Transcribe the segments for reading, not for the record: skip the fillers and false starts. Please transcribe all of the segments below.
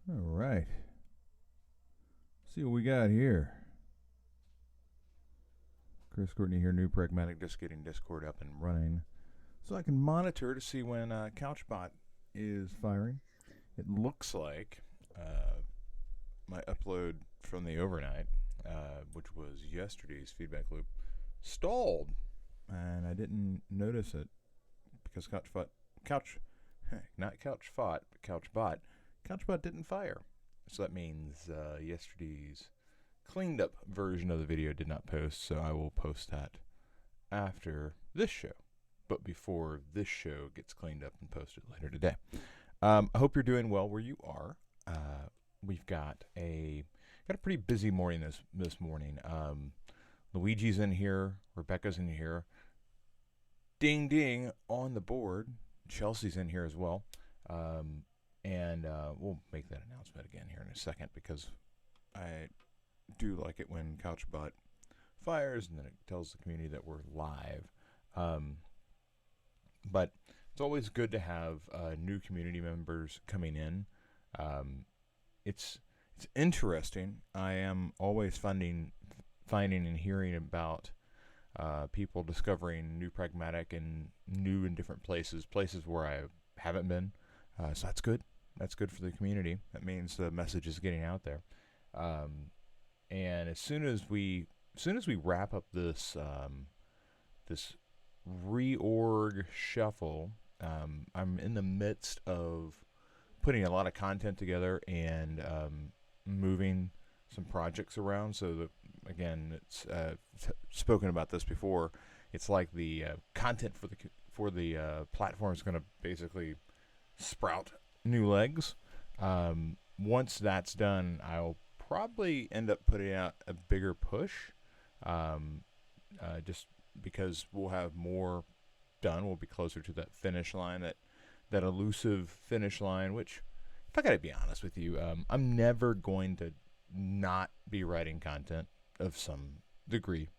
All right. See what we got here. Chris Courtney here, new Pragmatic, just getting Discord up and running so I can monitor to see when CouchBot is firing. It looks like my upload from the overnight, which was yesterday's feedback loop, stalled, and I didn't notice it because CouchBot didn't fire. So that means yesterday's cleaned up version of the video did not post, so I will post that after this show, but before this show gets cleaned up and posted later today. I hope you're doing well where you are. We've got a pretty busy morning this morning. Luigi's in here, Rebecca's in here, ding ding on the board. Chelsea's in here as well, and we'll make that announcement again here in a second because I do like it when CouchBot fires and then it tells the community that we're live. But it's always good to have new community members coming in. It's interesting. I am always finding and hearing about people discovering new Pragmatic and new in different places where I haven't been. So that's good. That's good for the community. That means the message is getting out there. And as soon as we wrap up this this reorg shuffle, I'm in the midst of putting a lot of content together and moving some projects around. So that, again, it's spoken about this before. It's like the content for the platform is going to basically sprout new legs. Once that's done, I'll probably end up putting out a bigger push, just because we'll have more done. We'll be closer to that finish line, that elusive finish line, which, if I gotta be honest with you, I'm never going to not be writing content of some degree.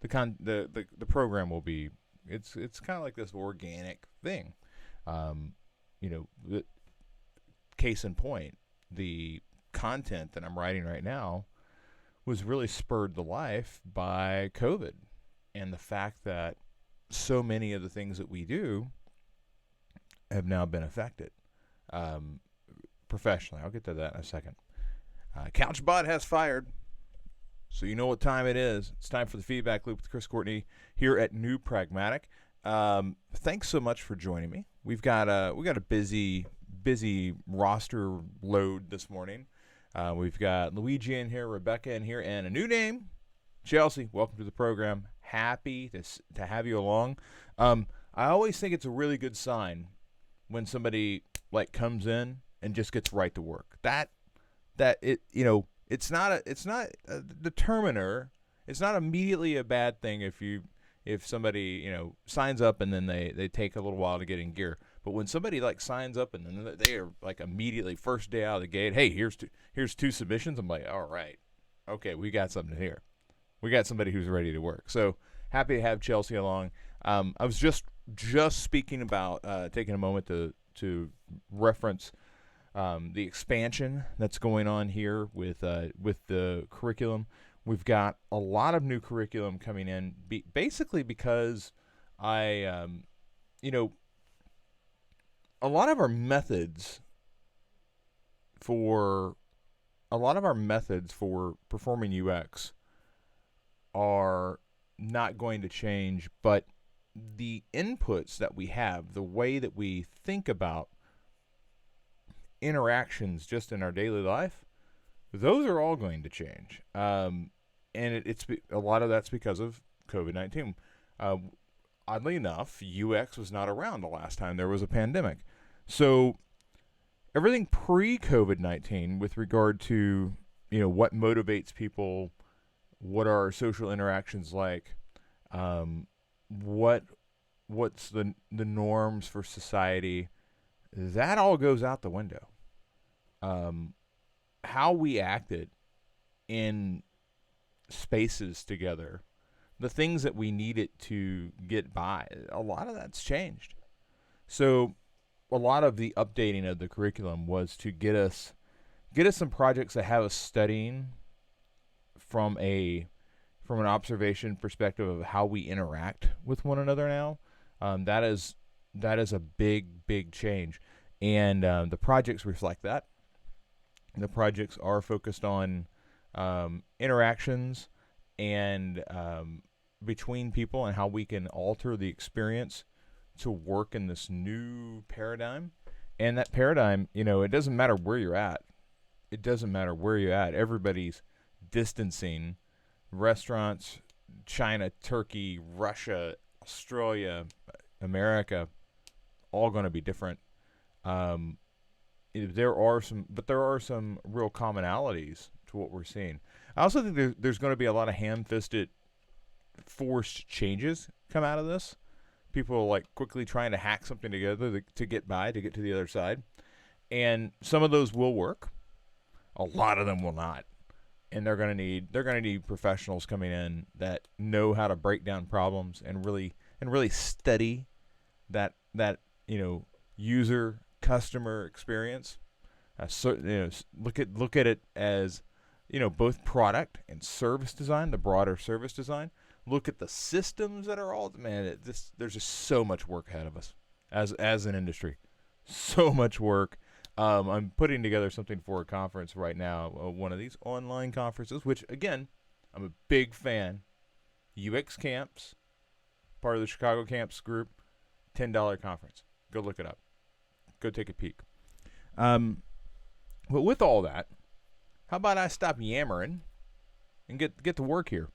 The program will be, it's kind of like this organic thing. Case in point, the content that I'm writing right now was really spurred to life by COVID and the fact that so many of the things that we do have now been affected professionally. I'll get to that in a second. CouchBot has fired, so you know what time it is. It's time for the feedback loop with Chris Courtney here at New Pragmatic. Thanks so much for joining me. We've got a busy roster load this morning. We've got Luigi in here, Rebecca in here, and a new name, Chelsea. Welcome to the program. Happy to have you along. I always think it's a really good sign when somebody like comes in and just gets right to work. That it's not a determiner. It's not immediately a bad thing if somebody signs up and then they take a little while to get in gear. But when somebody like signs up and then they are like immediately first day out of the gate, hey, here's two submissions. I'm like, all right, okay, we got something here. We got somebody who's ready to work. So happy to have Chelsea along. I was just speaking about taking a moment to reference the expansion that's going on here with the curriculum. We've got a lot of new curriculum coming in, basically because a lot of our methods for performing UX are not going to change, but the inputs that we have, the way that we think about interactions just in our daily life, those are all going to change. And it's a lot of that's because of COVID-19. Oddly enough, UX was not around the last time there was a pandemic. So everything pre-COVID-19 with regard to, what motivates people, what are our social interactions like, what's the norms for society, that all goes out the window. How we acted in spaces together, the things that we needed to get by, a lot of that's changed. So a lot of the updating of the curriculum was to get us get us some projects that have us studying from an observation perspective of how we interact with one another now. That is a big change, and the projects reflect that. The projects are focused on interactions and between people and how we can alter the experience to work in this new paradigm. And that paradigm, it doesn't matter where you're at. It doesn't matter where you're at. Everybody's distancing. Restaurants, China, Turkey, Russia, Australia, America, all going to be different. There are some real commonalities to what we're seeing. I also think there's going to be a lot of ham-fisted, forced changes come out of this. People are like quickly trying to hack something together to get by, to get to the other side, and some of those will work. A lot of them will not, and they're going to need professionals coming in that know how to break down problems and really study that user customer experience. Look at it as both product and service design, the broader service design. Look at the systems that are all there's just so much work ahead of us as an industry, so much work. I'm putting together something for a conference right now, one of these online conferences, which again, I'm a big fan. UX Camps, part of the Chicago Camps group, $10 conference. Go look it up. Go take a peek. But with all that, how about I stop yammering and get to work here?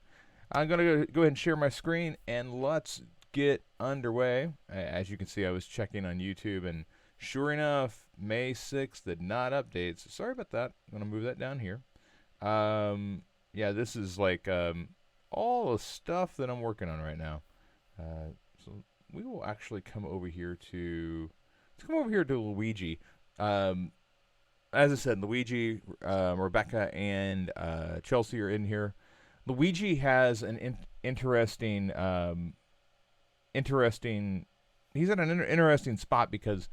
I'm going to go ahead and share my screen, and let's get underway. As you can see, I was checking on YouTube, and sure enough, May 6th did not update. So sorry about that. I'm going to move that down here. Yeah, this is like all the stuff that I'm working on right now. So we will actually come over here to Luigi. As I said, Luigi, Rebecca, and Chelsea are in here. Luigi has an interesting. He's at an interesting spot because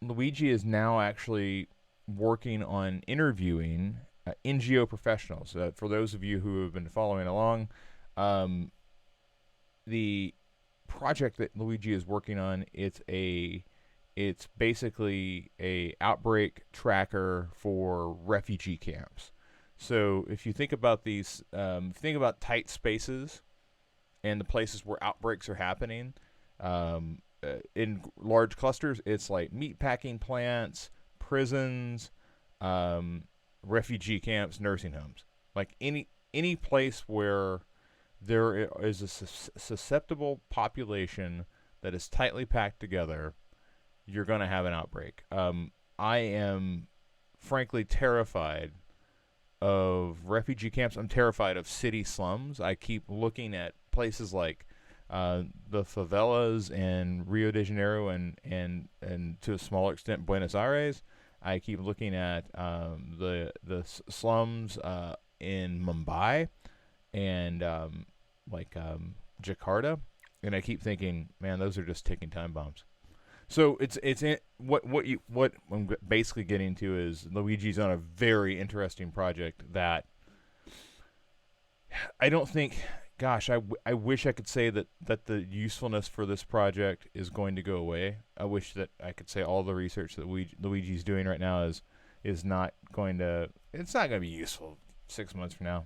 Luigi is now actually working on interviewing NGO professionals. For those of you who have been following along, the project that Luigi is working on, it's basically a outbreak tracker for refugee camps. So if you think about these, think about tight spaces and the places where outbreaks are happening, in large clusters, it's like meatpacking plants, prisons, refugee camps, nursing homes. Like any place where there is a susceptible population that is tightly packed together, you're going to have an outbreak. I am frankly terrified of refugee camps. I'm terrified of city slums. I keep looking at places like the favelas in Rio de Janeiro and to a smaller extent Buenos Aires. I keep looking at the slums in Mumbai and Jakarta, and I keep thinking, man, those are just ticking time bombs. So what I'm basically getting to is Luigi's on a very interesting project that I don't think. Gosh, I wish I could say that the usefulness for this project is going to go away. I wish that I could say all the research that Luigi's doing right now is not going to. It's not going to be useful 6 months from now.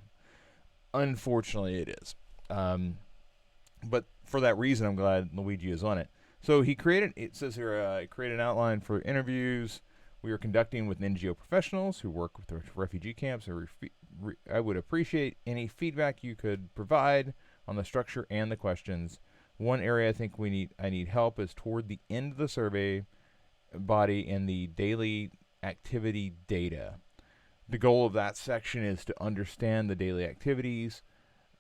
Unfortunately, it is. But for that reason, I'm glad Luigi is on it. So he created, it says here, created an outline for interviews we are conducting with NGO professionals who work with the refugee camps. I would appreciate any feedback you could provide on the structure and the questions. One area I think I need help is toward the end of the survey body and the daily activity data. The goal of that section is to understand the daily activities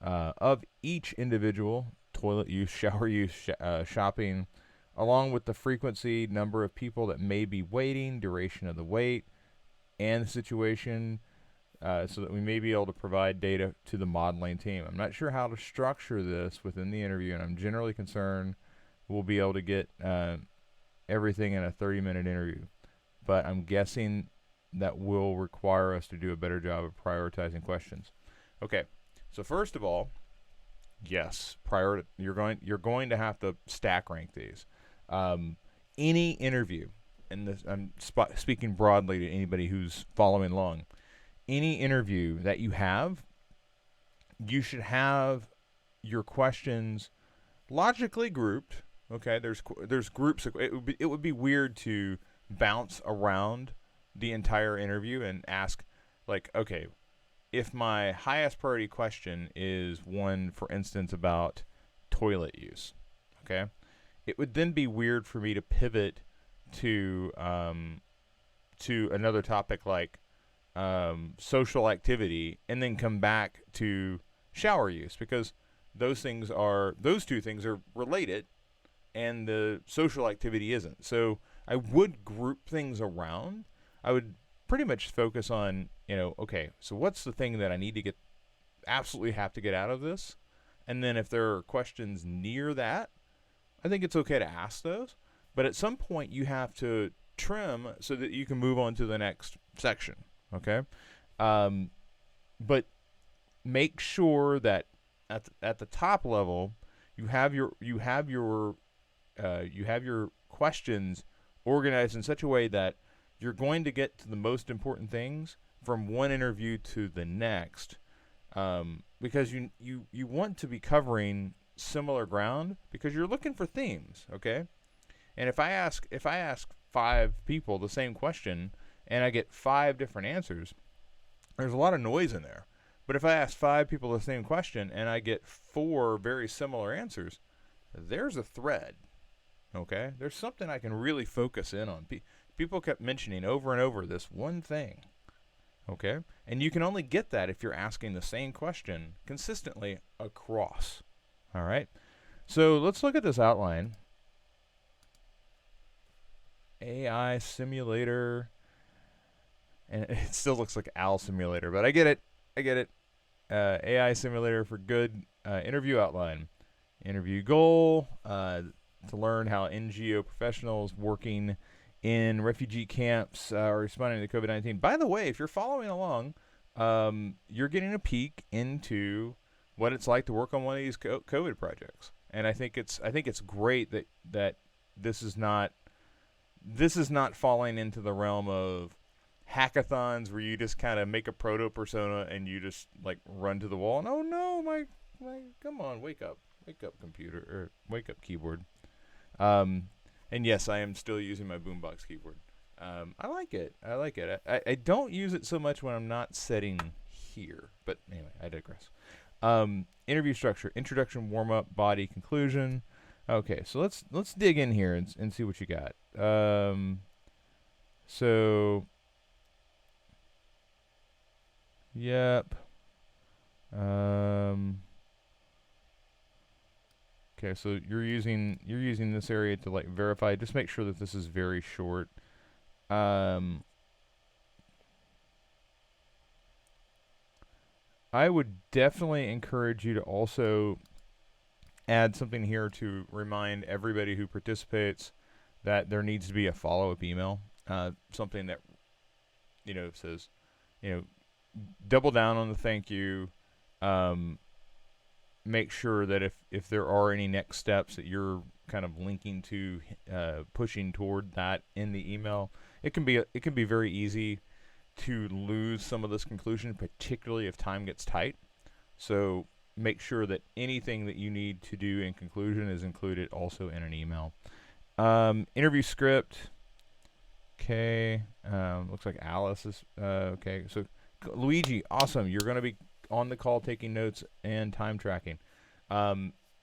of each individual, toilet use, shower use, shopping, along with the frequency, number of people that may be waiting, duration of the wait, and the situation, so that we may be able to provide data to the modeling team. I'm not sure how to structure this within the interview, and I'm generally concerned we'll be able to get everything in a 30-minute interview. But I'm guessing that will require us to do a better job of prioritizing questions. Okay, so first of all, yes, you're going to have to stack rank these. Any interview, and this, I'm speaking broadly to anybody who's following along. Any interview that you have, you should have your questions logically grouped. Okay, there's groups. It would be weird to bounce around the entire interview and ask, like, okay, if my highest priority question is one, for instance, about toilet use, okay, it would then be weird for me to pivot to another topic like social activity and then come back to shower use, because those two things are related and the social activity isn't. So I would group things around. I would pretty much focus on, okay, so what's the thing that I absolutely have to get out of this? And then if there are questions near that, I think it's okay to ask those. But at some point you have to trim so that you can move on to the next section, okay? But make sure that at the top level you have your questions organized in such a way that you're going to get to the most important things from one interview to the next, because you want to be covering similar ground because you're looking for themes, okay? And if I ask 5 people the same question and I get 5 different answers, there's a lot of noise in there. But if I ask 5 people the same question and I get 4 very similar answers, there's a thread, okay? There's something I can really focus in on. People kept mentioning over and over this one thing, okay? And you can only get that if you're asking the same question consistently across, all right? So let's look at this outline. AI simulator, and it still looks like Al simulator, but I get it. AI simulator for good interview outline. Interview goal, to learn how NGO professionals working in refugee camps are responding to COVID-19. By the way, if you're following along, you're getting a peek into what it's like to work on one of these COVID projects. And I think it's great that this is not falling into the realm of hackathons where you just kind of make a proto persona and you just like run to the wall and, oh no, my come on, wake up computer, or wake up keyboard. And yes, I am still using my boombox keyboard. I like it. I don't use it so much when I'm not setting here, but anyway, I digress. Interview structure: introduction, warm up, body, conclusion. Okay, so let's dig in here and see what you got. So, yep. Okay, so you're using this area to like verify. Just make sure that this is very short. I would definitely encourage you to also add something here to remind everybody who participates that there needs to be a follow-up email. Something that says, double down on the thank you. Make sure that if there are any next steps that you're kind of linking to, pushing toward that in the email. It can be very easy to lose some of this conclusion, particularly if time gets tight. So make sure that anything that you need to do in conclusion is included also in an email. Interview script. Okay. Looks like Alice is okay. So Luigi, awesome. You're going to be on the call taking notes and time tracking.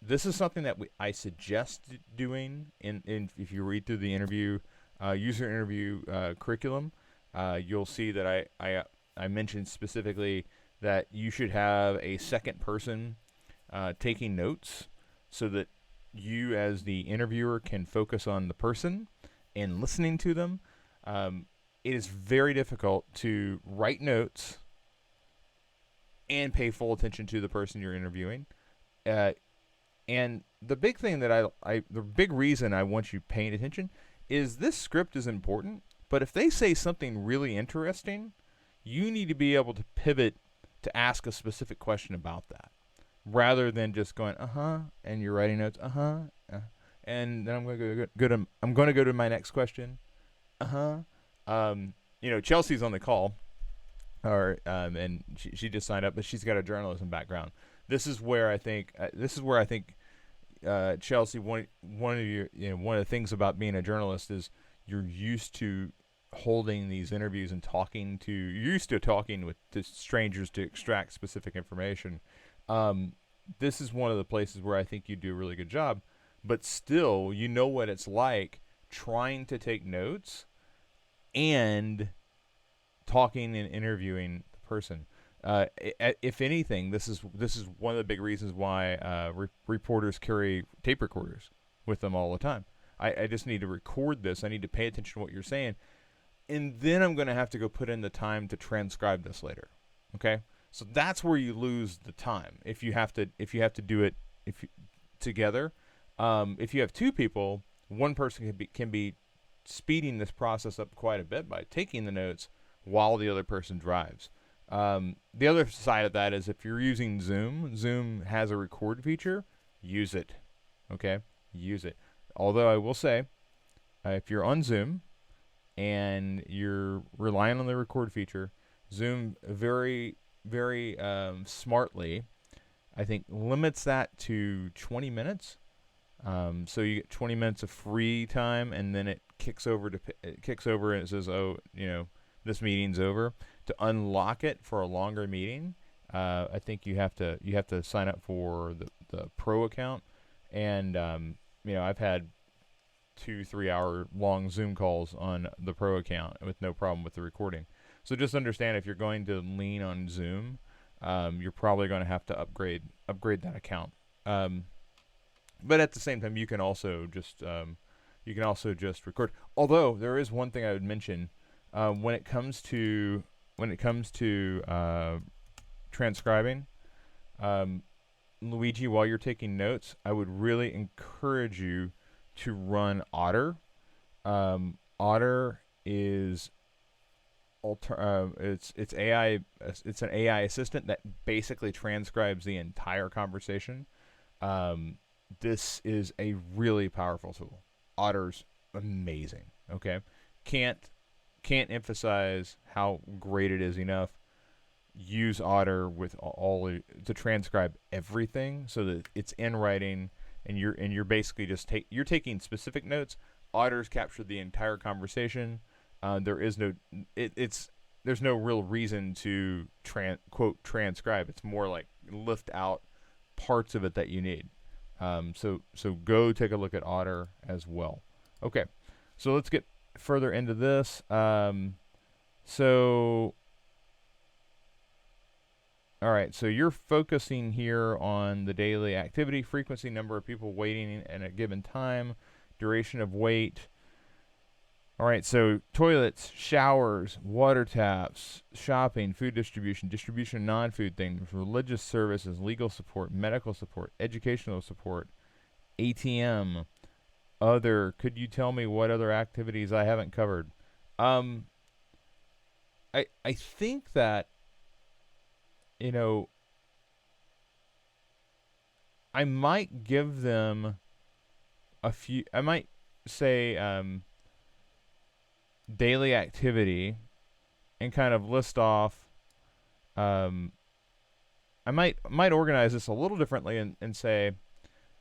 This is something that I suggest doing in if you read through the interview user interview curriculum. You'll see that I mentioned specifically that you should have a second person taking notes so that you as the interviewer can focus on the person and listening to them. It is very difficult to write notes and pay full attention to the person you're interviewing. And the big thing that the big reason I want you paying attention is this script is important But if they say something really interesting, you need to be able to pivot to ask a specific question about that, rather than just going and you're writing notes and then I'm going to go to my next question. Chelsea's on the call, and she just signed up, but she's got a journalism background. This is where I think Chelsea, one of the things about being a journalist is you're used to holding these interviews and you're used to talking to strangers to extract specific information. This is one of the places where I think you do a really good job, but still, you know what it's like trying to take notes and talking and interviewing the person. If anything, this is one of the big reasons why reporters carry tape recorders with them all the time. I just need to record this. I need to pay attention to what you're saying, and then I'm going to have to go put in the time to transcribe this later. Okay, so that's where you lose the time if you have to do it together. If you have two people, one person can be speeding this process up quite a bit by taking the notes while the other person drives. The other side of that is if you're using Zoom has a record feature, use it. Okay, use it. Although I will say, if you're on Zoom and you're relying on the record feature, Zoom very, very smartly, I think, limits that to 20 minutes. So you get 20 minutes of free time, and then it kicks over and it says, this meeting's over. To unlock it for a longer meeting, I think you have to sign up for the pro account, and I've had 2-3 hour long Zoom calls on the pro account with no problem with the recording. So just understand, if you're going to lean on Zoom, you're probably going to have to upgrade that account. But at the same time, you can also just record. Although there is one thing I would mention when it comes to transcribing, Luigi, while you're taking notes, I would really encourage you to run Otter. Otter is it's AI. It's an AI assistant that basically transcribes the entire conversation. This is a really powerful tool. Otter's amazing. Okay, can't emphasize how great it is enough. Use Otter with to transcribe everything so that it's in writing, and you're basically just taking specific notes. Otter's captured the entire conversation. There's no real reason to quote transcribe. It's more like lift out parts of it that you need. So go take a look at Otter as well. Okay, so let's get further into this. All right, so you're focusing here on the daily activity, frequency, number of people waiting at a given time, duration of wait. All right, so toilets, showers, water taps, shopping, food distribution, distribution of non-food things, religious services, legal support, medical support, educational support, ATM, other. Could you tell me what other activities I haven't covered? I think that, I might give them a few. I might say daily activity and kind of list off. I might organize this a little differently and say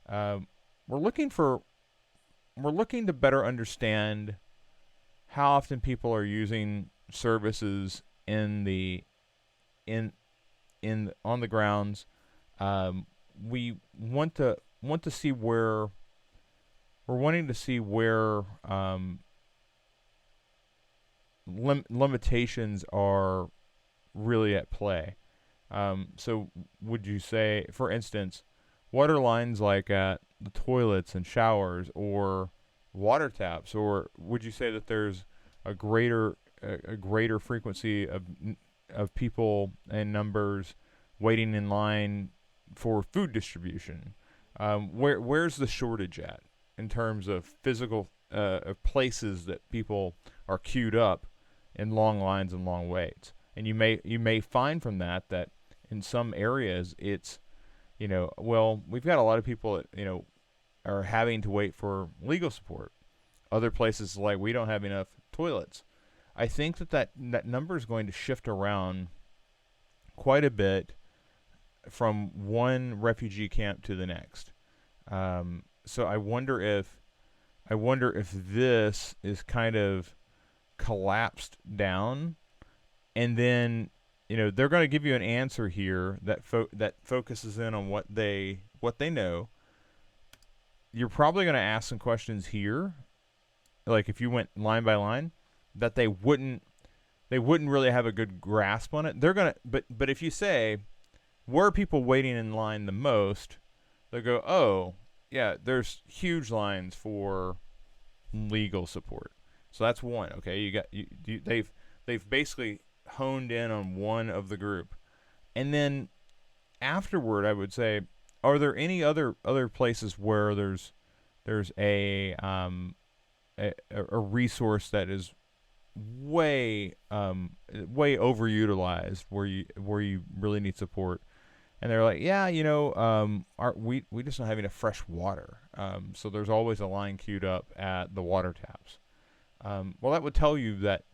we're looking to better understand how often people are using services on the grounds. We want to see where we're wanting to see where limitations are really at play. So would you say, for instance, what are lines like at the toilets and showers or water taps, or would you say that there's a greater frequency of people and numbers waiting in line for food distribution? Where's the shortage at in terms of physical places that people are queued up in long lines and long waits. And you may find from that in some areas it's, well, we've got a lot of people that, are having to wait for legal support. Other places, like, we don't have enough toilets. I think that number is going to shift around quite a bit from one refugee camp to the next. So I wonder if this is kind of collapsed down, and then they're going to give you an answer here that focuses in on what they know. You're probably going to ask some questions here, like if you went line by line, that they wouldn't really have a good grasp on it. They're gonna, but if you say, where are people waiting in line the most, they'll go, oh yeah, there's huge lines for legal support. So that's one. Okay, they've basically honed in on one of the group, and then afterward, I would say, are there any other places where there's a resource that is way overutilized, where you really need support? And they're like, yeah, we just don't have enough fresh water. So there's always a line queued up at the water taps. Well, that would tell you that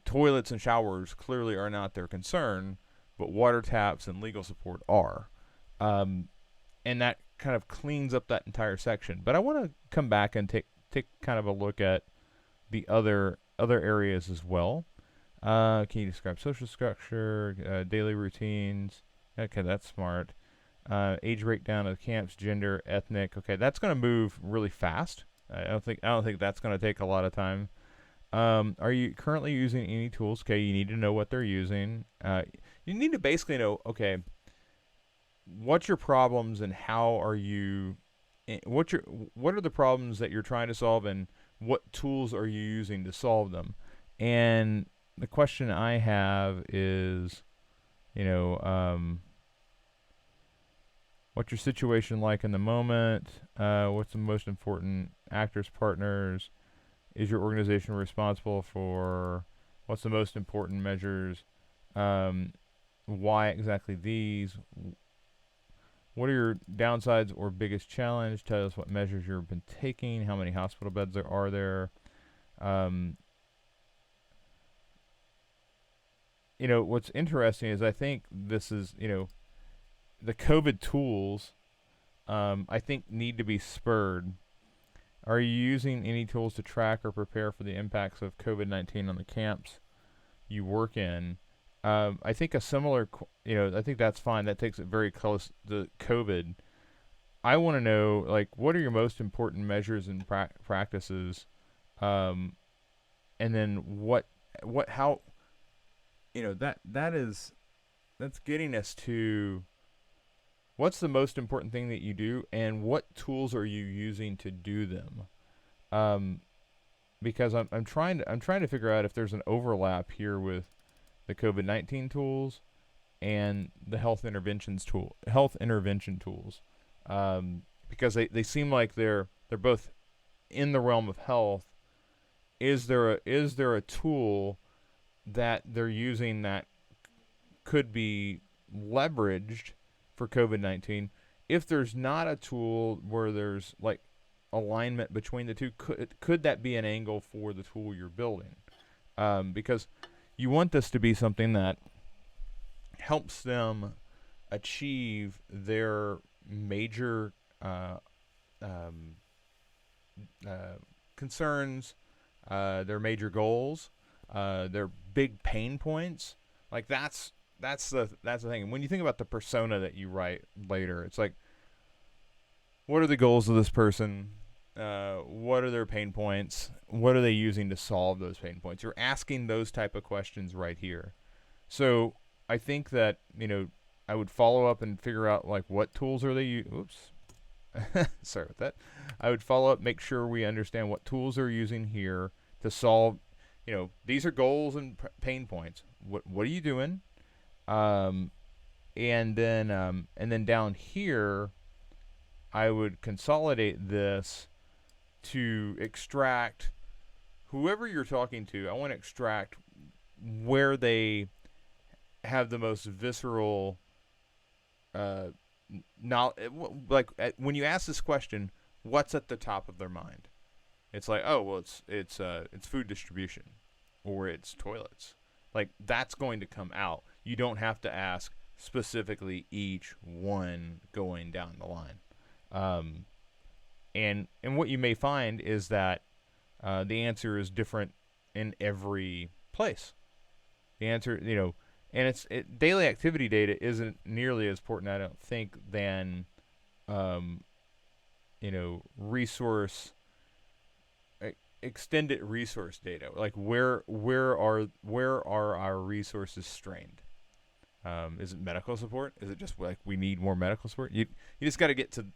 toilets and showers clearly are not their concern, but water taps and legal support are. And that kind of cleans up that entire section. But I want to come back and take kind of a look at the other areas as well. Can you describe social structure, daily routines? Okay, that's smart. Age breakdown of camps, gender, ethnic. Okay, that's going to move really fast. I don't think that's going to take a lot of time. Are you currently using any tools? Okay, you need to know what they're using. You need to basically know, okay, what's your problems and how are you, what are the problems that you're trying to solve, and what tools are you using to solve them? And the question I have is, what's your situation like in the moment? What's the most important actors, partners? Is your organization responsible for what's the most important measures? Why exactly these? What are your downsides or biggest challenge? Tell us what measures you've been taking. How many hospital beds there are there? What's interesting is, I think this is, the COVID tools, I think, need to be spurred. Are you using any tools to track or prepare for the impacts of COVID-19 on the camps you work in? I think a similar, I think that's fine. That takes it very close to COVID. I want to know, like, what are your most important measures and practices? And then how, that's getting us to what's the most important thing that you do, and what tools are you using to do them? Because I'm trying to figure out if there's an overlap here with the COVID-19 tools and the health intervention tools, because they seem like they're both in the realm of health. Is there a tool that they're using that could be leveraged for COVID-19? If there's not a tool where there's like alignment between the two, could that be an angle for the tool you're building? Because you want this to be something that helps them achieve their major concerns, their major goals, their big pain points. Like that's the thing. And when you think about the persona that you write later, it's like, what are the goals of this person? What are their pain points? What are they using to solve those pain points? You're asking those type of questions right here. So I think that, I would follow up and figure out, like, what tools are they using? Oops. Sorry about that. I would follow up, make sure we understand what tools they're using here to solve, these are goals and pain points. What are you doing? And then down here, I would consolidate this to extract whoever you're talking to, I want to extract where they have the most visceral, not like when you ask this question, what's at the top of their mind? It's like, oh well, it's food distribution, or it's toilets. Like that's going to come out. You don't have to ask specifically each one going down the line. Um, and what you may find is that the answer is different in every place. The answer, and daily activity data isn't nearly as important, I don't think, than um, resource extended resource data. Like where are our resources strained? Is it medical support? Is it just like we need more medical support? You just got to get to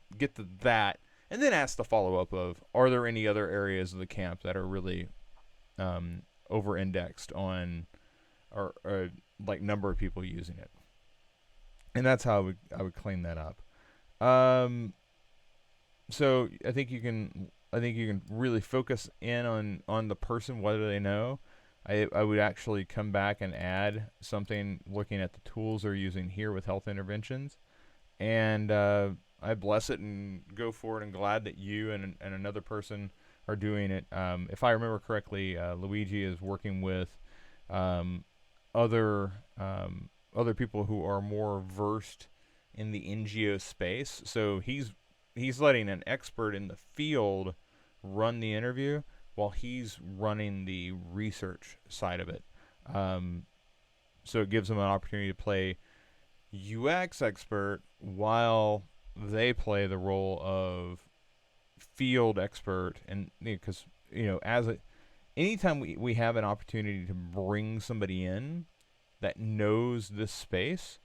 that, and then ask the follow up of, are there any other areas of the camp that are really over indexed on or like number of people using it? And that's how I would clean that up. So I think you can really focus in on the person, whether they know. I would actually come back and add something looking at the tools they're using here with health interventions. And I bless it and go forward, and glad that you and another person are doing it. If I remember correctly, Luigi is working with other people who are more versed in the NGO space. So he's letting an expert in the field run the interview while he's running the research side of it. So it gives them an opportunity to play UX expert while they play the role of field expert. And because anytime we have an opportunity to bring somebody in that knows this space,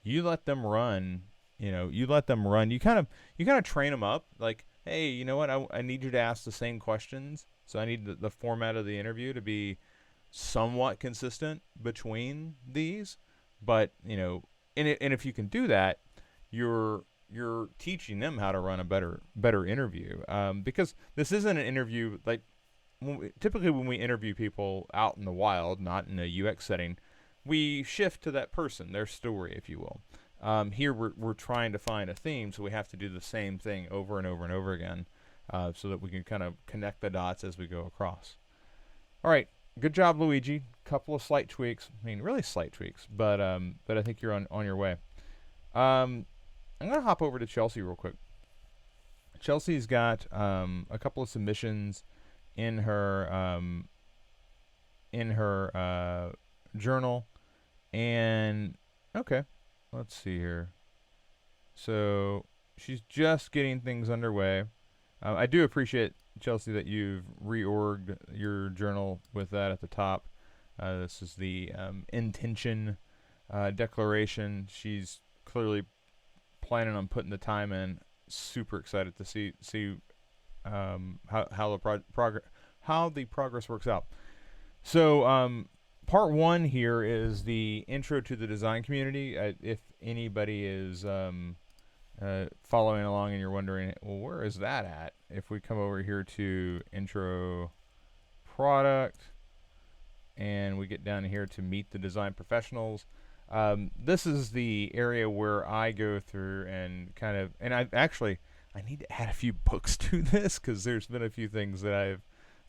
you let them run. You kind of train them up. Like, hey, you know what? I need you to ask the same questions. So I need the format of the interview to be somewhat consistent between these. But and if you can do that, you're teaching them how to run a better interview. Because this isn't an interview like typically when we interview people out in the wild, not in a UX setting, we shift to that person, their story, if you will. Here we're trying to find a theme, so we have to do the same thing over and over and over again, so that we can kind of connect the dots as we go across. All right, good job, Luigi. Couple of slight tweaks. I mean, really slight tweaks, but I think you're on your way. I'm gonna hop over to Chelsea real quick. Chelsea's got a couple of submissions in her journal, and okay. Let's see here. So she's just getting things underway. I do appreciate, Chelsea, that you've reorged your journal with that at the top. This is the intention declaration. She's clearly planning on putting the time in. Super excited to see how the progress works out. So part one here is the intro to the design community. If anybody is following along and you're wondering, well, where is that at? If we come over here to intro product and we get down here to meet the design professionals, this is the area where I go through and I need to add a few books to this, because there's been a few things that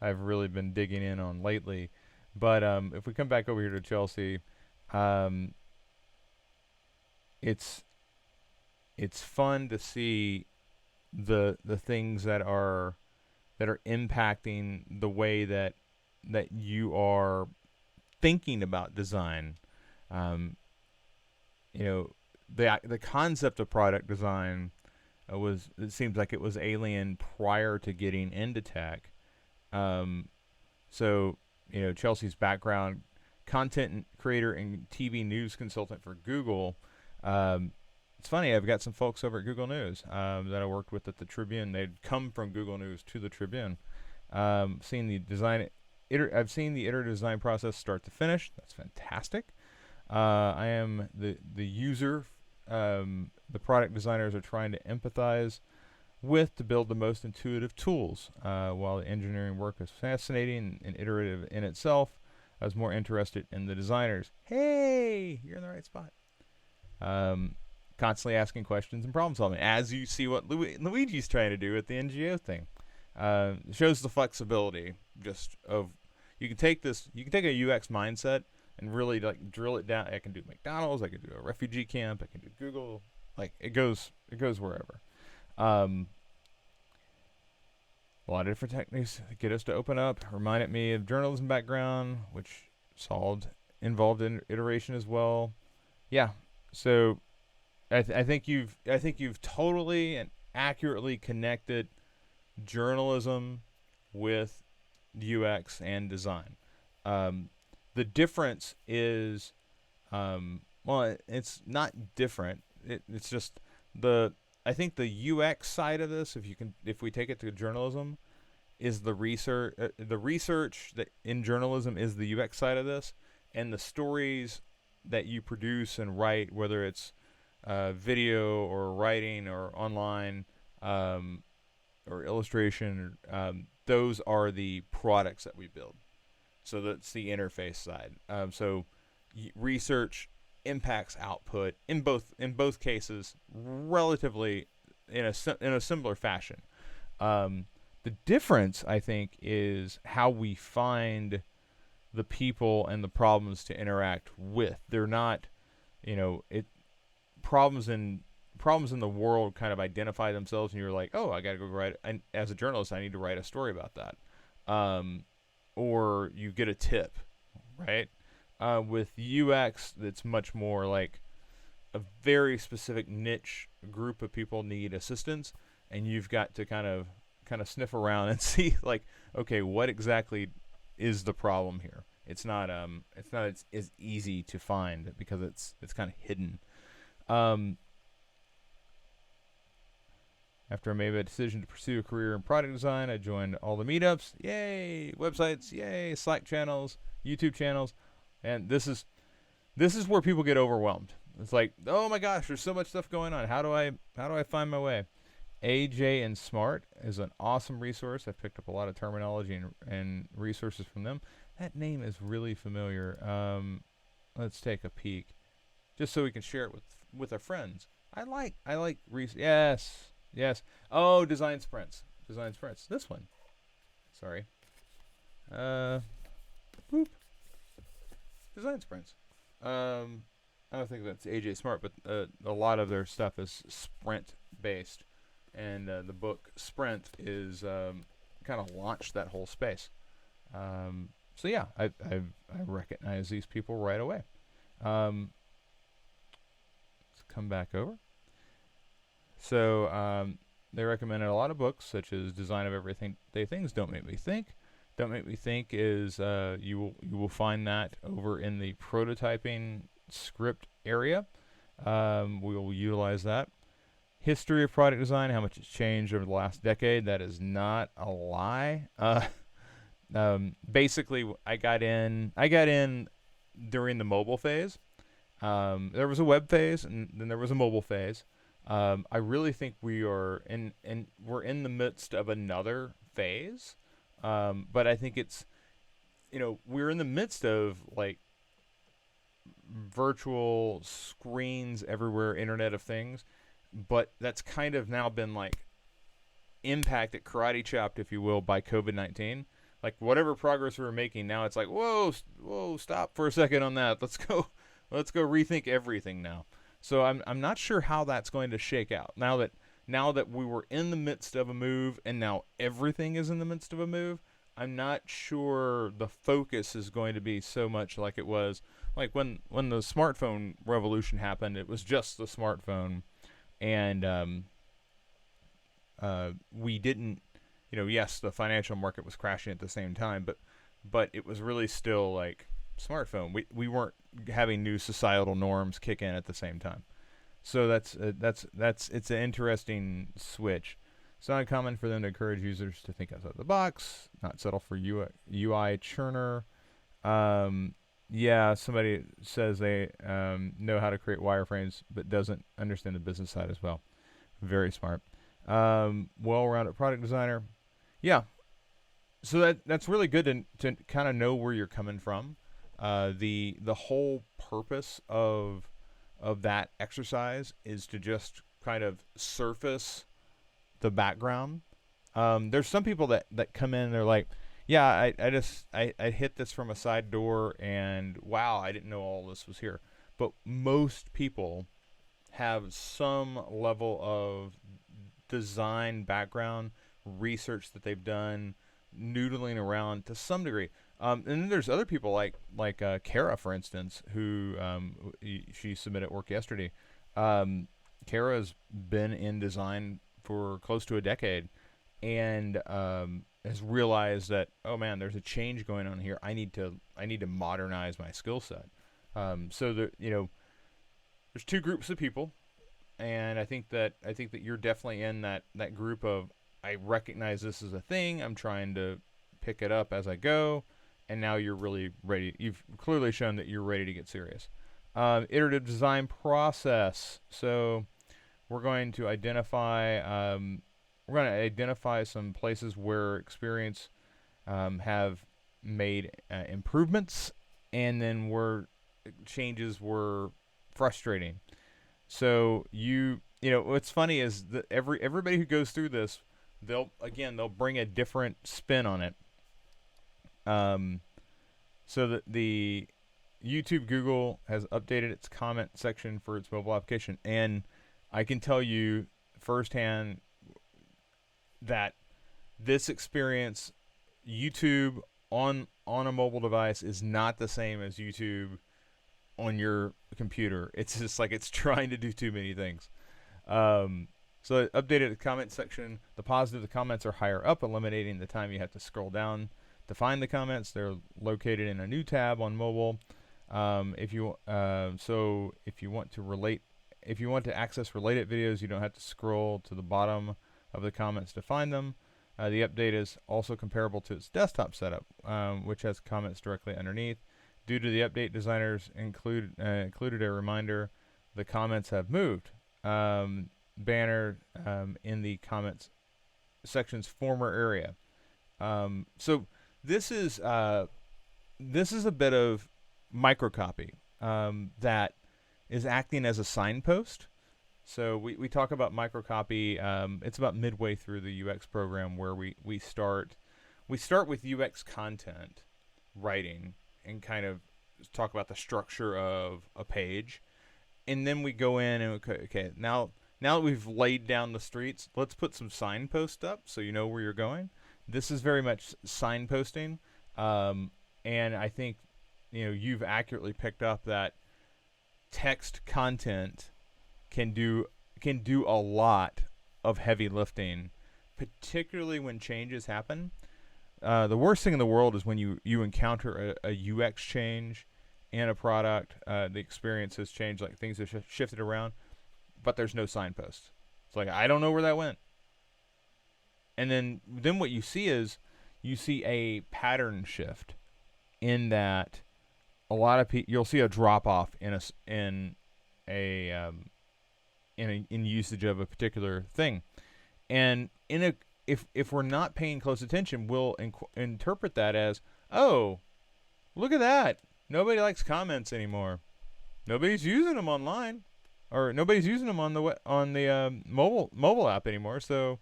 I've really been digging in on lately. But if we come back over here to Chelsea, it's fun to see the things that are impacting the way that you are thinking about design. The concept of product design it seems like it was alien prior to getting into tech. So Chelsea's background, content creator and TV news consultant for Google. It's funny, I've got some folks over at Google News that I worked with at the Tribune. They'd come from Google News to the Tribune. I've seen the iterative design process start to finish. That's fantastic. I am the user. The product designers are trying to empathize with to build the most intuitive tools. While the engineering work is fascinating and iterative in itself, I was more interested in the designers. Hey, you're in the right spot. Constantly asking questions and problem solving, as you see what Luigi's trying to do with the NGO thing. Shows the flexibility just of you can take a UX mindset and really like drill it down. I can do McDonald's, I can do a refugee camp, I can do Google. Like it goes wherever. A lot of different techniques get us to open up. Reminded me of journalism background, which involved in iteration as well. Yeah. So I think you've totally and accurately connected journalism with UX and design. The difference is, well, it's not different. It's just I think the UX side of this, if we take it to journalism, is the research. The research that in journalism is the UX side of this, and the stories that you produce and write, whether it's video or writing or online or illustration, those are the products that we build. So that's the interface side. So research impacts output in both cases relatively in a similar fashion. The difference, I think, is how we find the people and the problems to interact with. They're not, problems in the world kind of identify themselves, and you're like, oh, I got to go write. And as a journalist, I need to write a story about that. Or you get a tip, right? With UX, that's much more like a very specific niche group of people need assistance, and you've got to kind of sniff around and see, like, okay, what exactly is the problem here? It's not as easy to find because it's kind of hidden. After I made a decision to pursue a career in product design, I joined all the meetups. Yay! Websites. Yay! Slack channels, YouTube channels, and this is where people get overwhelmed. It's like, oh my gosh, there's so much stuff going on. How do I find my way? AJ and Smart is an awesome resource. I've picked up a lot of terminology and resources from them. That name is really familiar. Let's take a peek, just so we can share it with our friends. I like Yes. Oh, design sprints. This one. Sorry. Boop. Design sprints. I don't think that's AJ Smart, but a lot of their stuff is sprint based, and the book Sprint is kind of launched that whole space. So yeah, I recognize these people right away. Let's come back over. So they recommended a lot of books, such as Design of Everyday Things, Don't Make Me Think. Don't Make Me Think is you will find that over in the prototyping script area. We will utilize that. History of Product Design, how much it's changed over the last decade. That is not a lie. Basically, I got in during the mobile phase. There was a web phase, and then there was a mobile phase. I really think we're in the midst of another phase, but I think it's, we're in the midst of like virtual screens everywhere, Internet of Things, but that's kind of now been like impacted, karate chopped, if you will, by COVID-19. Like whatever progress we were making, now it's like, whoa, stop for a second on that. Let's go rethink everything now. So I'm not sure how that's going to shake out. Now that we were in the midst of a move, and now everything is in the midst of a move, I'm not sure the focus is going to be so much like it was like when the smartphone revolution happened. It was just the smartphone, and we didn't, yes, the financial market was crashing at the same time, but it was really still like smartphone. We weren't having new societal norms kick in at the same time. So it's an interesting switch. It's not uncommon for them to encourage users to think outside the box, not settle for UI churner. Yeah, somebody says they know how to create wireframes but doesn't understand the business side as well. Very smart. Well-rounded product designer. Yeah, so that's really good to kind of know where you're coming from. The whole purpose of that exercise is to just kind of surface the background. There's some people that come in and they're like, yeah, I hit this from a side door and wow, I didn't know all this was here. But most people have some level of design background, research that they've done, noodling around to some degree. And then there's other people like Kara, for instance, who she submitted work yesterday. Kara's been in design for close to a decade, and has realized that, oh man, there's a change going on here. I need to modernize my skill set. So there's two groups of people, and I think that you're definitely in that group of, I recognize this is a thing. I'm trying to pick it up as I go, and now you're really ready. You've clearly shown that you're ready to get serious. Iterative design process. So we're going to identify some places where experience have made improvements, and then where changes were frustrating. So what's funny is that everybody who goes through this, they'll bring a different spin on it. So that the YouTube Google has updated its comment section for its mobile application, and I can tell you firsthand that this experience, YouTube on a mobile device, is not the same as YouTube on your computer. It's just like it's trying to do too many things. So it updated the comment section. The positive, the comments are higher up, eliminating the time you have to scroll down to find the comments. They're located in a new tab on mobile. If you want to access related videos, you don't have to scroll to the bottom of the comments to find them. The update is also comparable to its desktop setup, which has comments directly underneath. Due to the update, designers included a reminder the comments have moved. Banner in the comments section's former area. So this is a bit of microcopy that is acting as a signpost. So we talk about microcopy. It's about midway through the UX program where we start with UX content writing and kind of talk about the structure of a page, and then we go in and okay, now that we've laid down the streets, let's put some signposts up so you know where you're going. This is very much signposting, and I think you've accurately picked up that text content can do a lot of heavy lifting, particularly when changes happen. The worst thing in the world is when you encounter a UX change in a product. The experience has changed, like things have shifted around, but there's no signpost. It's like, I don't know where that went. And then what you see is a pattern shift in that a lot of people, you'll see a drop off in usage of a particular thing, and if we're not paying close attention, we'll interpret that as, oh, look at that, nobody likes comments anymore, nobody's using them online, or nobody's using them on the mobile app anymore. So,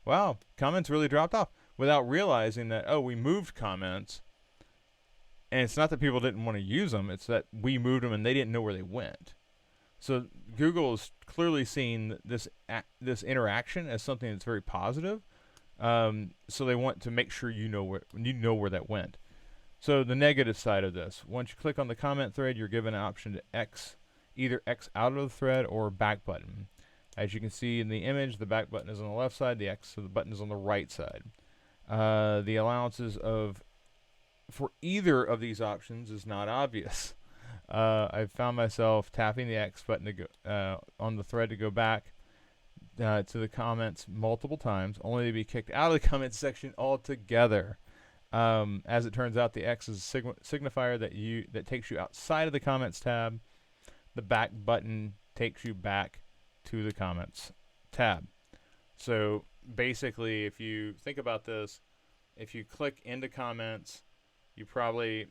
wow, comments really dropped off, without realizing that, oh, we moved comments. And it's not that people didn't want to use them, it's that we moved them and they didn't know where they went. So Google is clearly seeing this interaction as something that's very positive. So they want to make sure you know where that went. So the negative side of this, once you click on the comment thread, you're given an option to either X out of the thread or back button. As you can see in the image, the back button is on the left side, the X of the button is on the right side. The allowances for either of these options is not obvious. I've found myself tapping the X button to go on the thread to go back to the comments multiple times, only to be kicked out of the comments section altogether. As it turns out, the X is a signifier that takes you outside of the comments tab. The back button takes you back to the comments tab. So basically, if you think about this, if you click into comments, you probably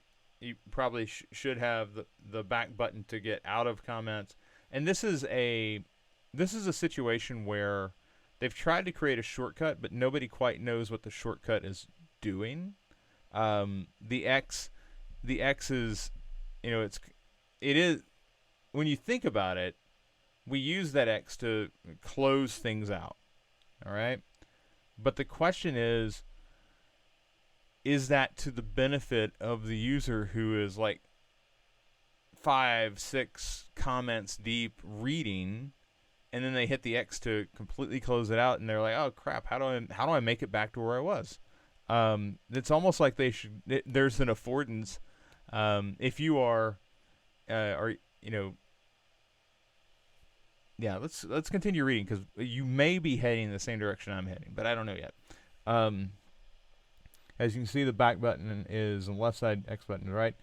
should have the back button to get out of comments. And this is a situation where they've tried to create a shortcut, but nobody quite knows what the shortcut is doing. The X is, it is, when you think about it, we use that X to close things out. All right? But the question is that to the benefit of the user who is like 5, 6 comments deep reading, and then they hit the X to completely close it out, and they're like, "Oh crap! How do I make it back to where I was?" It's almost like there's an affordance. If you are, yeah. Let's continue reading, because you may be heading in the same direction I'm heading, but I don't know yet. As you can see, the back button is on the left side, X button on the right.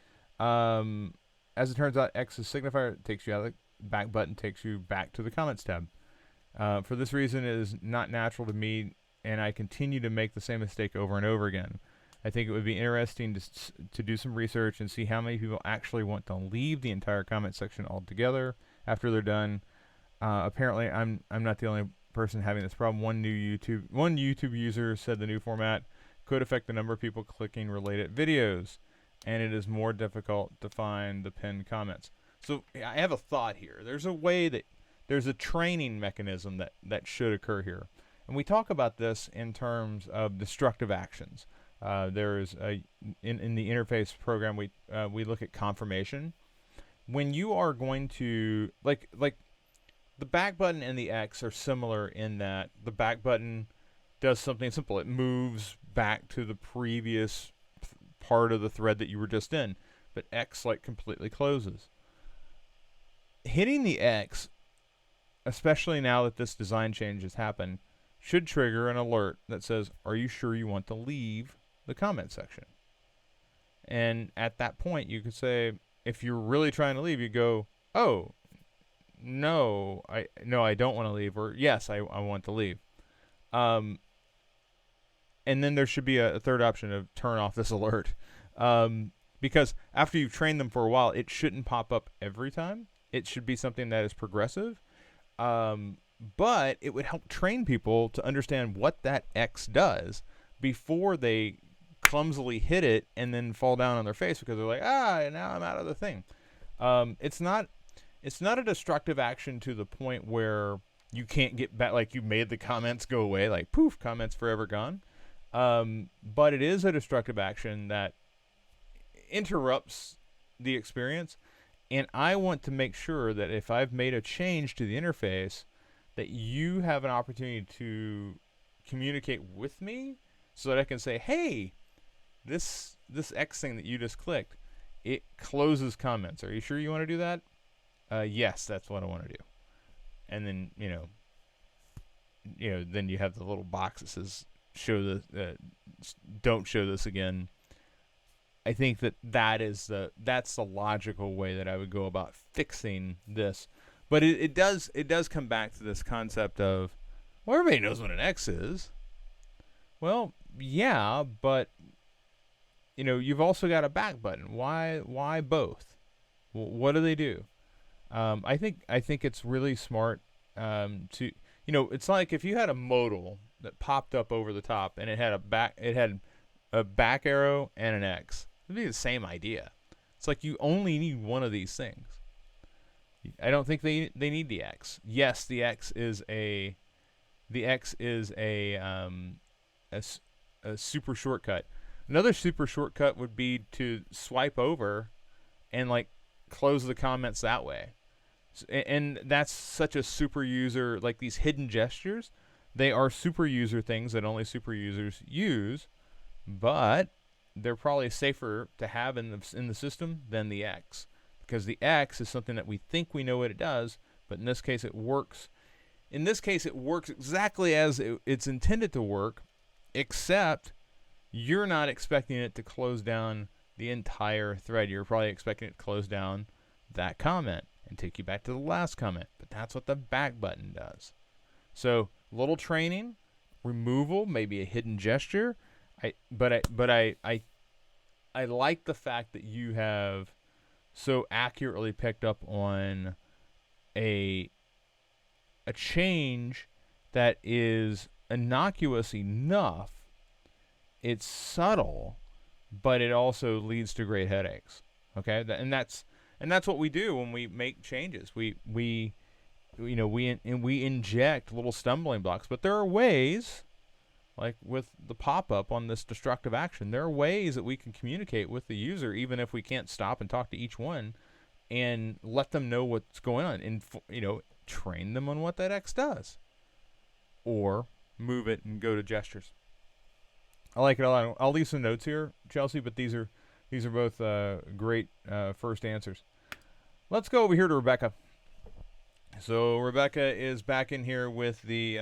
As it turns out, X is signifier. It takes you out of the back button, takes you back to the comments tab. For this reason, it is not natural to me, and I continue to make the same mistake over and over again. I think it would be interesting to do some research and see how many people actually want to leave the entire comment section altogether after they're done. Apparently, I'm not the only person having this problem. One YouTube user said the new format could affect the number of people clicking related videos, and it is more difficult to find the pinned comments. So I have a thought here. There's a way that there's a training mechanism that should occur here, and we talk about this in terms of destructive actions. There's in the interface program we look at confirmation. When you are going to like the back button and the X are similar in that the back button does something simple. It moves back to the previous part of the thread that you were just in, but X like completely closes. Hitting the X, especially now that this design change has happened, should trigger an alert that says, "Are you sure you want to leave the comment section?" And at that point, you could say, if you're really trying to leave, you go, "Oh, no, I don't want to leave," or "Yes, I want to leave." And then there should be a third option of turn off this alert. Because after you've trained them for a while, it shouldn't pop up every time. It should be something that is progressive. But it would help train people to understand what that X does before they clumsily hit it and then fall down on their face because they're like, now I'm out of the thing. It's not a destructive action to the point where you can't get back, like you made the comments go away, like poof, comments forever gone. But it is a destructive action that interrupts the experience, and I want to make sure that if I've made a change to the interface, that you have an opportunity to communicate with me so that I can say, hey, this X thing that you just clicked, it closes comments. Are you sure you want to do that? Yes, that's what I want to do. And then, then you have the little box that says, don't show this again. I think that's the logical way that I would go about fixing this. But it does come back to this concept of, well, everybody knows what an X is. Well, yeah, but you've also got a back button. Why both? What do they do? I think it's really smart to it's like if you had a modal that popped up over the top and it had a back arrow and an X. It'd be the same idea. It's like you only need one of these things. I don't think they need the X. Yes, the X is a super shortcut. Another super shortcut would be to swipe over and like close the comments that way. And that's such a super user, like these hidden gestures. They are super user things that only super users use, but they're probably safer to have in the system than the X, because the X is something that we think we know what it does, but in this case it works. In this case it works exactly as it's intended to work, except you're not expecting it to close down the entire thread. You're probably expecting it to close down that comment and take you back to the last comment, but that's what the back button does. So little training, removal, maybe a hidden gesture. I like the fact that you have so accurately picked up on a change that is innocuous enough. It's subtle, but it also leads to great headaches. Okay, and that's what we do when we make changes. We inject little stumbling blocks, but there are ways, like with the pop-up on this destructive action, there are ways that we can communicate with the user, even if we can't stop and talk to each one, and let them know what's going on, and train them on what that X does, or move it and go to gestures. I like it a lot. I'll leave some notes here, Chelsea, but these are both great first answers. Let's go over here to Rebecca. So Rebecca is back in here with the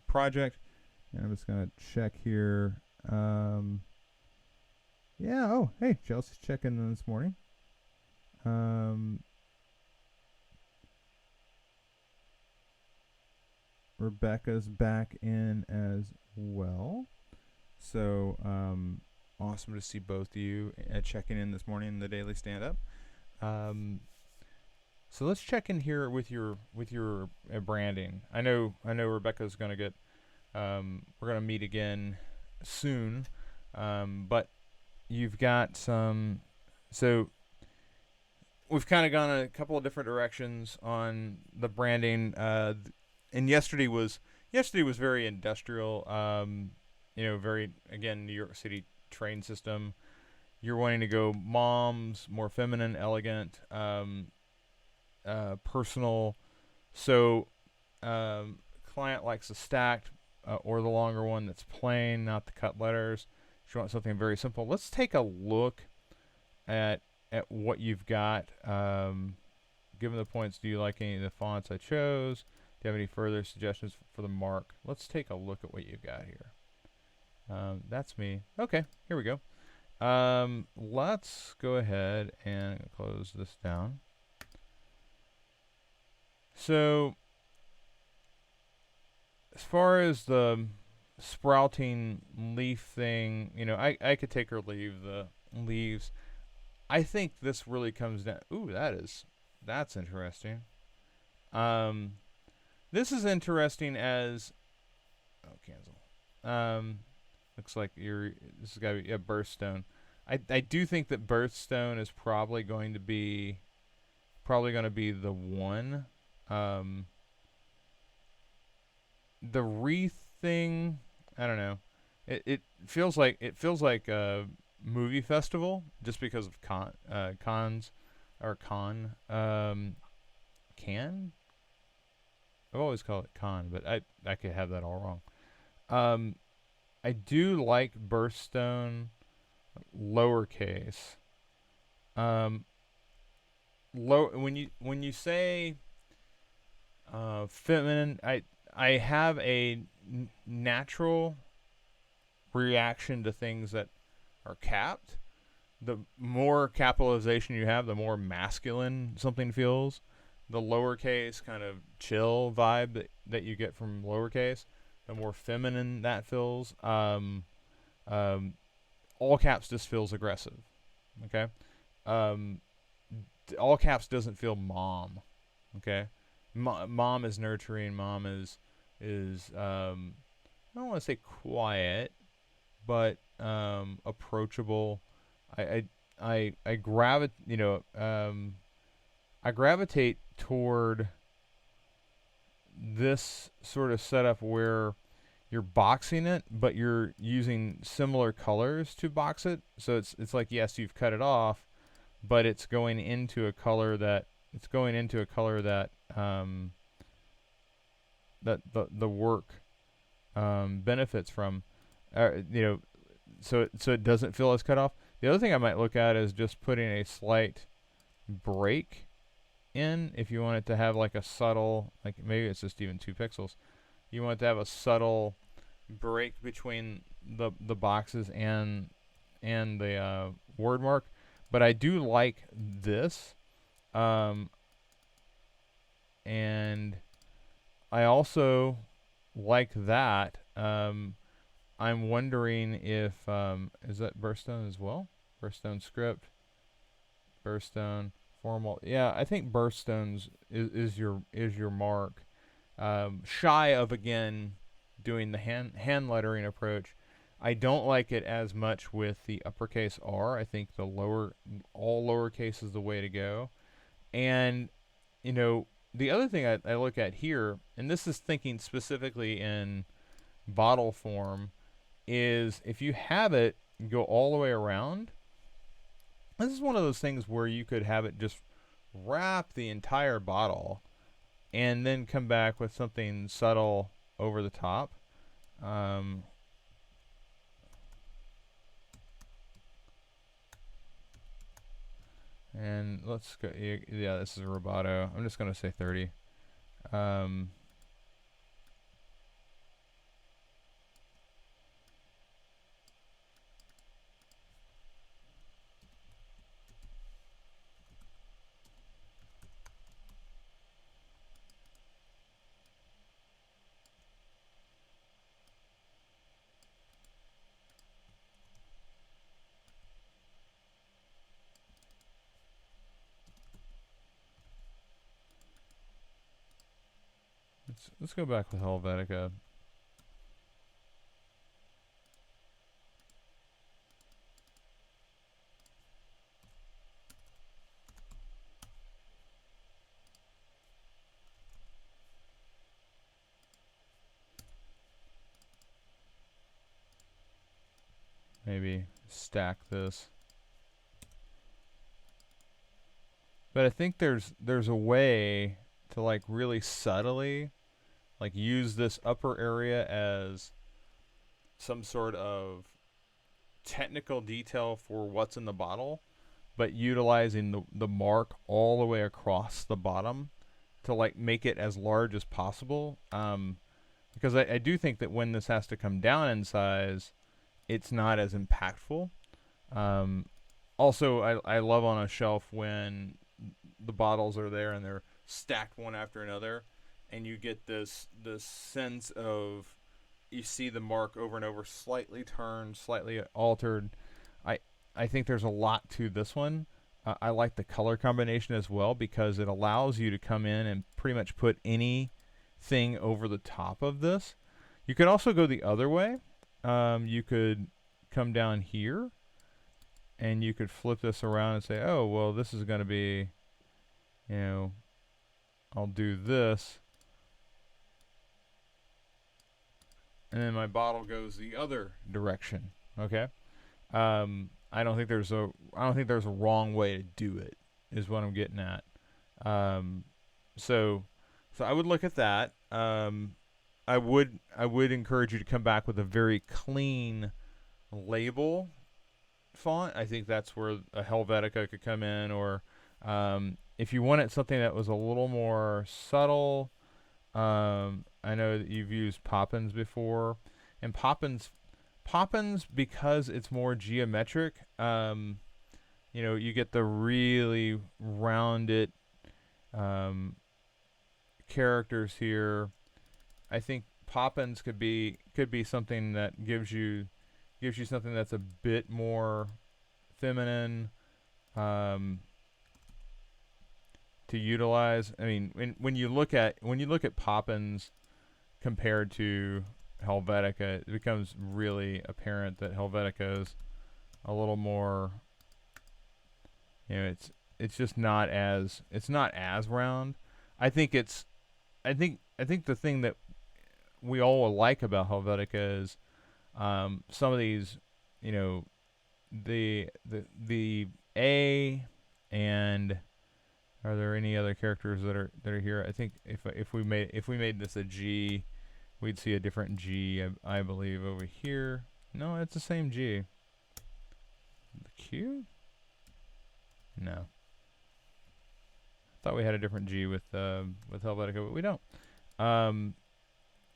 project, and I'm just gonna check here. Yeah. Oh, hey, Chelsea's checking in this morning. Rebecca's back in as well. So awesome to see both of you checking in this morning in the daily stand-up. So let's check in here with your branding. I know Rebecca's gonna get. We're gonna meet again soon, but you've got some. So we've kind of gone a couple of different directions on the branding. And yesterday was very industrial. Very, again, New York City train system. You're wanting to go moms, more feminine, elegant, personal. So client likes the stacked or the longer one that's plain, not the cut letters. If you want something very simple, let's take a look at what you've got. Given the points, do you like any of the fonts I chose? Do you have any further suggestions for the mark? Let's take a look at what you've got here. That's me. Okay, here we go. Let's go ahead and close this down. So, as far as the sprouting leaf thing, I could take or leave the leaves. I think this really comes down. Ooh, that's interesting. This is interesting as cancel. Looks like this has got to be a birthstone. I do think that birthstone is probably going to be the one. The wreath thing, I don't know. It feels like a movie festival just because of cons or con. Can? I've always called it con, but I could have that all wrong. I do like birthstone lowercase. When you say feminine, I have a natural reaction to things that are capped. The more capitalization you have, the more masculine something feels. The lowercase kind of chill vibe that you get from lowercase, the more feminine that feels. All caps just feels aggressive. Okay. All caps doesn't feel mom. Okay. Mom is nurturing. Mom is I don't want to say quiet, but approachable. I gravitate toward this sort of setup where you're boxing it, but you're using similar colors to box it. So it's like, yes, you've cut it off, but it's going into a color that that the work benefits from. So it doesn't feel as cut off. The other thing I might look at is just putting a slight break in, if you want it to have like a subtle, like maybe it's just even 2 pixels. You want it to have a subtle break between the boxes and the word mark. But I do like this, and I also like that. I'm wondering if is that Burstone as well? Burstone script, Burstone formal. Yeah, I think Burstone's is your mark. Shy of again doing the hand lettering approach. I don't like it as much with the uppercase R. I think the all lowercase is the way to go. And you know, the other thing I look at here, and this is thinking specifically in bottle form, is if you have it go all the way around, this is one of those things where you could have it just wrap the entire bottle and then come back with something subtle over the top. And let's go. Yeah, this is a rubato. I'm just going to say 30. Let's go back with Helvetica. Maybe stack this. But I think there's a way to like really subtly like use this upper area as some sort of technical detail for what's in the bottle, but utilizing the mark all the way across the bottom to like make it as large as possible. Because I do think that when this has to come down in size, it's not as impactful. Also, I love on a shelf when the bottles are there and they're stacked one after another, and you get this sense of you see the mark over and over, slightly turned, slightly altered. I think there's a lot to this one. I like the color combination as well because it allows you to come in and pretty much put anything over the top of this. You could also go the other way. You could come down here and you could flip this around and say, oh, well, this is going to be, you know, I'll do this. And then my bottle goes the other direction. Okay. I don't think there's a wrong way to do it. Is what I'm getting at. So I would look at that. I would encourage you to come back with a very clean label font. I think that's where a Helvetica could come in, or if you wanted something that was a little more subtle. I know that you've used Poppins before, and Poppins because it's more geometric. You know, you get the really rounded characters here. I think Poppins could be something that gives you something that's a bit more feminine to utilize. I mean, when you look at Poppins compared to Helvetica, it becomes really apparent that Helvetica is a little more, you know, it's just not as round. I think the thing that we all like about Helvetica is some of these, you know, the A, and are there any other characters that are here? I think if we made this a G, we'd see a different G, I believe, over here. No, it's the same G. The Q? No. Thought we had a different G with Helvetica, but we don't.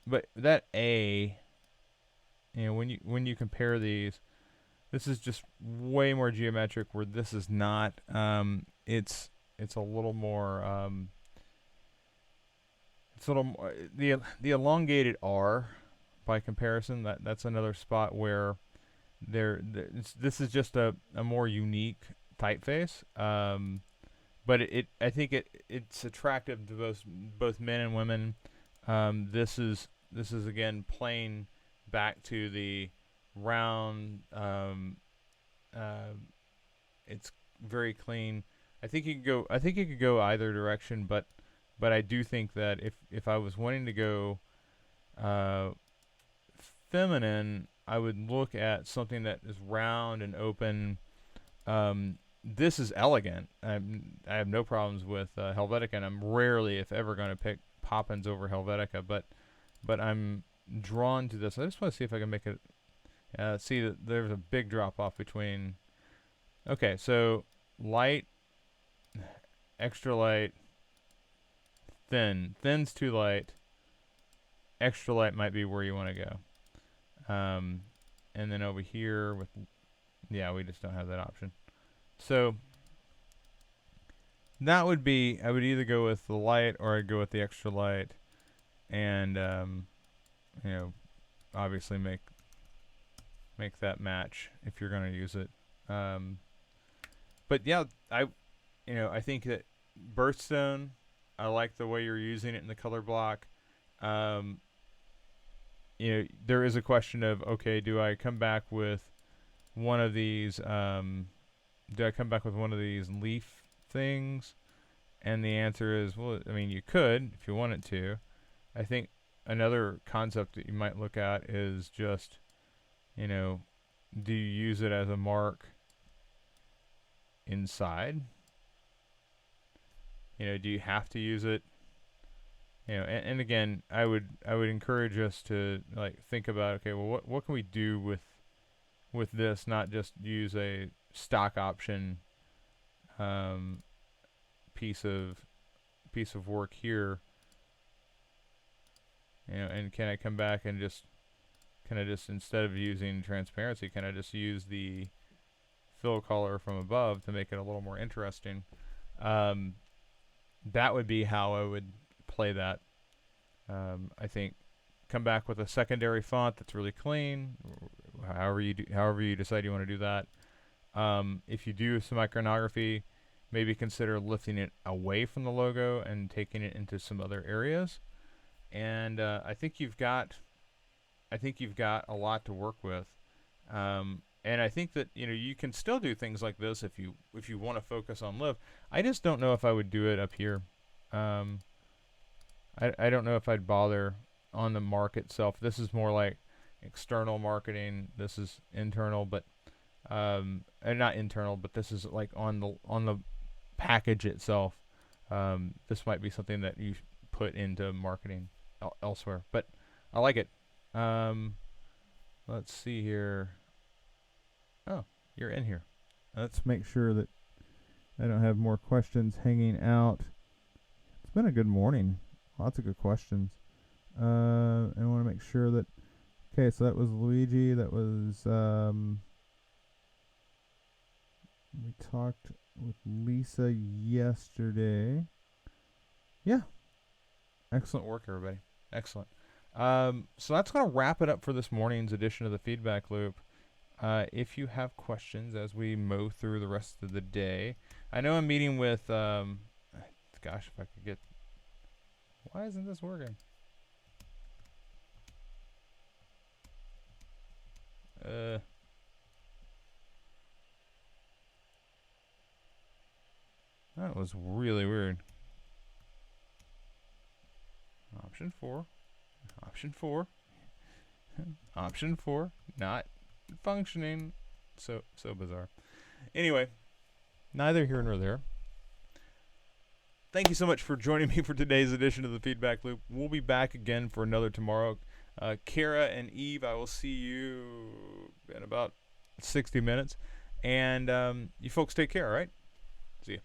But that A, you know, when you compare these, this is just way more geometric. Where this is not. It's a little more. it's a little more, the elongated R by comparison. That's another spot where this is just a more unique typeface. But I think it's attractive to both men and women. This is again playing back to the round. It's very clean. I think you could go either direction, but I do think that if I was wanting to go uh, feminine, I would look at something that is round and open. This is elegant. I have no problems with Helvetica, and I'm rarely, if ever, going to pick Poppins over Helvetica, but I'm drawn to this. I just want to see if I can make it. See that there's a big drop off between. Okay, so light, extra light, thin. Thin's too light. Extra light might be where you want to go. And then over here with, yeah, we just don't have that option. So that would be, I would either go with the light or I'd go with the extra light, and obviously make that match if you're going to use it. But yeah, I think that birthstone, I like the way you're using it in the color block. There is a question of, okay, do I come back with one of these? Do I come back with one of these leaf things? And the answer is, well, I mean, you could if you wanted to. I think another concept that you might look at is just, do you use it as a mark inside? Do you have to use it? And again, I would encourage us to think about, okay, well, what can we do with this? Not just use a stock option piece of work here. And can I come back and just instead of using transparency, can I just use the fill color from above to make it a little more interesting? That would be how I would play that. I think come back with a secondary font that's really clean. However you decide you want to do that. If you do some iconography, maybe consider lifting it away from the logo and taking it into some other areas. And I think you've got a lot to work with. And I think that you can still do things like this if you want to focus on live. I just don't know if I would do it up here. I don't know if I'd bother on the mark itself. This is more like external marketing. This is internal, but and not internal, but this is like on the package itself. This might be something that you put into marketing elsewhere, but I like it. Let's see here. Oh, you're in here. Let's make sure that I don't have more questions hanging out. It's been a good morning. Lots of good questions. And I want to make sure that. Okay, so that was Luigi. That was. We talked with Lisa yesterday. Yeah. Excellent work, everybody. Excellent. So that's going to wrap it up for this morning's edition of the Feedback Loop. If you have questions as we mow through the rest of the day, I know I'm meeting with. Gosh, if I could get. Why isn't this working? That was really weird. Option 4. Option 4. Option 4. Not functioning. So bizarre. Anyway, neither here nor there. Thank you so much for joining me for today's edition of the Feedback Loop. We'll be back again for another tomorrow. Kara and Eve, I will see you in about 60 minutes. And you folks take care, all right? See you.